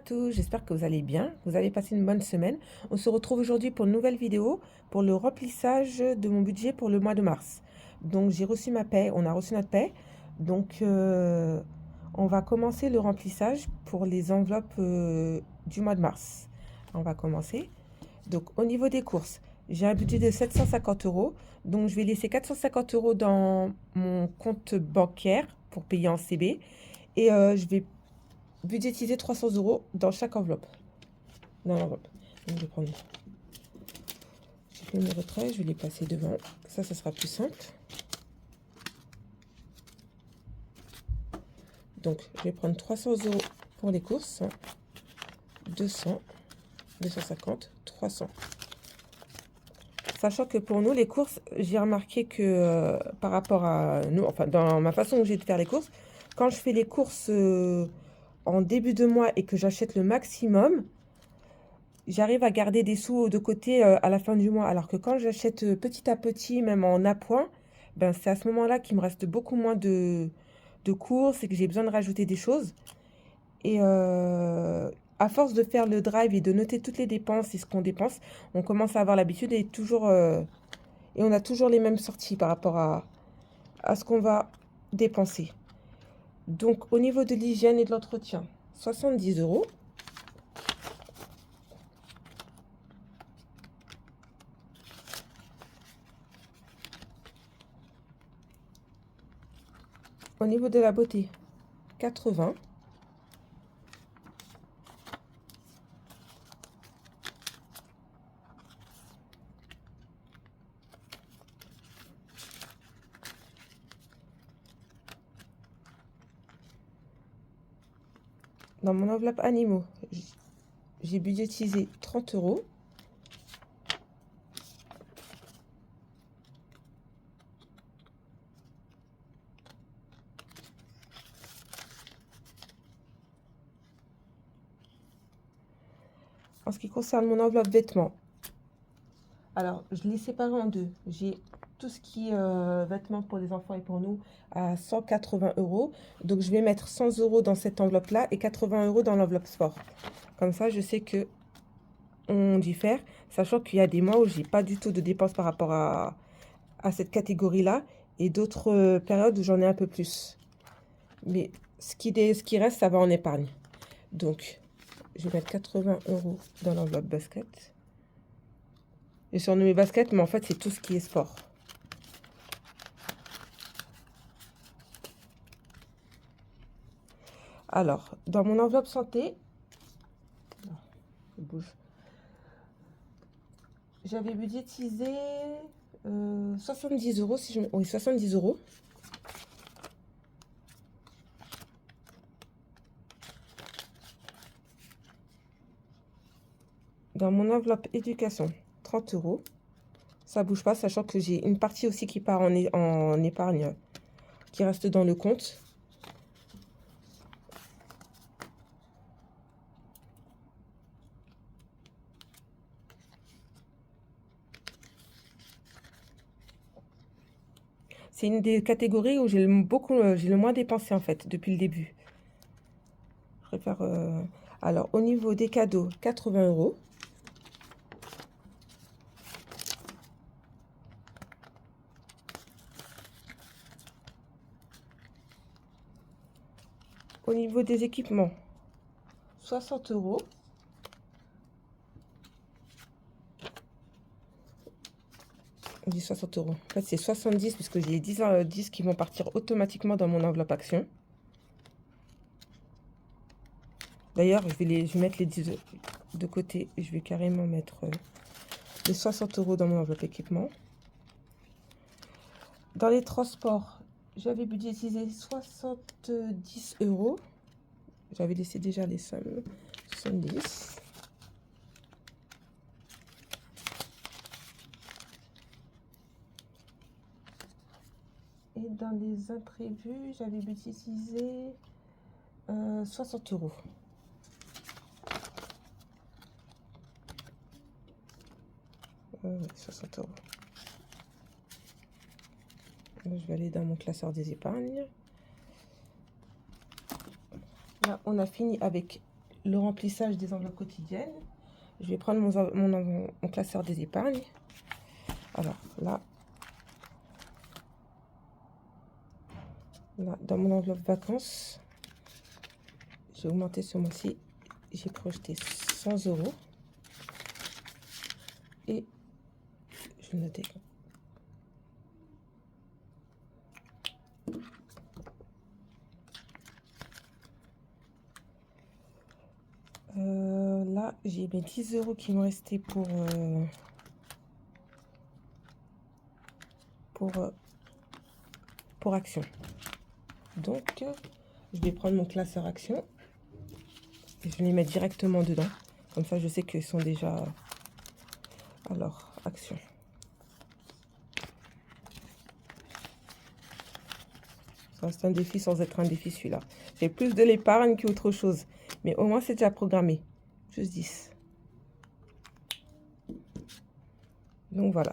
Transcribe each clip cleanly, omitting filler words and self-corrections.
tous, j'espère que vous allez bien, vous avez passé une bonne semaine. On se retrouve aujourd'hui pour une nouvelle vidéo pour le remplissage de mon budget pour le mois de mars. Donc j'ai reçu ma paie, on a reçu notre paie. Donc on va commencer le remplissage pour les enveloppes du mois de mars. On va commencer. Donc au niveau des courses, j'ai un budget de 750 euros. Donc je vais laisser 450 euros dans mon compte bancaire pour payer en CB. Et je vais budgétiser 300 euros dans chaque enveloppe. Dans l'enveloppe. Donc, je vais prendre. J'ai fait mes retraits, je vais les placer devant. Ça sera plus simple. Donc, je vais prendre 300 euros pour les courses. 200, 250, 300. Sachant que pour nous, les courses, j'ai remarqué que par rapport à nous, enfin, dans ma façon où j'ai de faire les courses, quand je fais les courses en début de mois et que j'achète le maximum, j'arrive à garder des sous de côté à la fin du mois. Alors que quand j'achète petit à petit, même en appoint, ben c'est à ce moment-là qu'il me reste beaucoup moins de courses et que j'ai besoin de rajouter des choses. Et à force de faire le drive et de noter toutes les dépenses et ce qu'on dépense, on commence à avoir l'habitude et on a toujours les mêmes sorties par rapport à ce qu'on va dépenser. Donc au niveau de l'hygiène et de l'entretien, 70 euros. Au niveau de la beauté, 80. Dans mon enveloppe animaux, j'ai budgétisé 30 euros. En ce qui concerne mon enveloppe vêtements, alors je l'ai séparé en deux. J'ai tout ce qui est vêtements pour les enfants et pour nous à 180 euros. Donc je vais mettre 100 euros dans cette enveloppe-là et 80 euros dans l'enveloppe sport. Comme ça, je sais que on diffère, sachant qu'il y a des mois où j'ai pas du tout de dépenses par rapport à cette catégorie-là et d'autres périodes où j'en ai un peu plus. Mais ce qui reste, ça va en épargne. Donc, je vais mettre 80 euros dans l'enveloppe basket. J'ai surnommé basket, mais en fait, c'est tout ce qui est sport. Alors, dans mon enveloppe santé, je bouge. J'avais budgétisé 70 euros, si je... oui, 70 euros. Dans mon enveloppe éducation, 30 euros. Ça bouge pas, sachant que j'ai une partie aussi qui part en épargne, qui reste dans le compte. C'est une des catégories où j'ai le moins dépensé en fait depuis le début. Je préfère. Alors au niveau des cadeaux, 80 euros. Au niveau des équipements, 60 euros. On dit 60 euros. En fait, c'est 70 puisque j'ai 10 qui vont partir automatiquement dans mon enveloppe action. D'ailleurs, je vais mettre les 10 de côté. Je vais carrément mettre les 60 euros dans mon enveloppe équipement. Dans les transports, j'avais budgétisé 70 euros. J'avais laissé déjà les sommes. 70. Et dans les imprévus, j'avais budgétisé 60 euros. Ouais, 60 euros. Là, je vais aller dans mon classeur des épargnes. Là, on a fini avec le remplissage des enveloppes quotidiennes. Je vais prendre mon classeur des épargnes. Alors là, dans mon enveloppe vacances, j'ai augmenté ce mois-ci. J'ai projeté 100 €. Et je notais. Là, j'ai mes 10 € qui me restaient pour action. Donc, je vais prendre mon classeur action et je vais les mettre directement dedans. Comme ça, je sais qu'ils sont déjà... Alors, action. Ça reste un défi sans être un défi, celui-là. J'ai plus de l'épargne qu'autre chose. Mais au moins, c'est déjà programmé. Juste 10. Donc, voilà.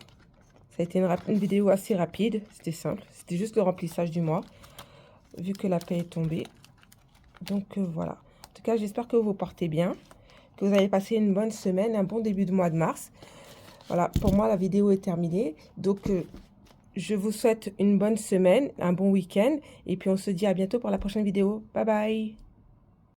Ça a été une vidéo assez rapide. C'était simple. C'était juste le remplissage du mois. Vu que la paie est tombée. Donc, voilà. En tout cas, j'espère que vous portez bien. Que vous avez passé une bonne semaine, un bon début de mois de mars. Voilà, pour moi, la vidéo est terminée. Donc, je vous souhaite une bonne semaine, un bon week-end. Et puis, on se dit à bientôt pour la prochaine vidéo. Bye bye!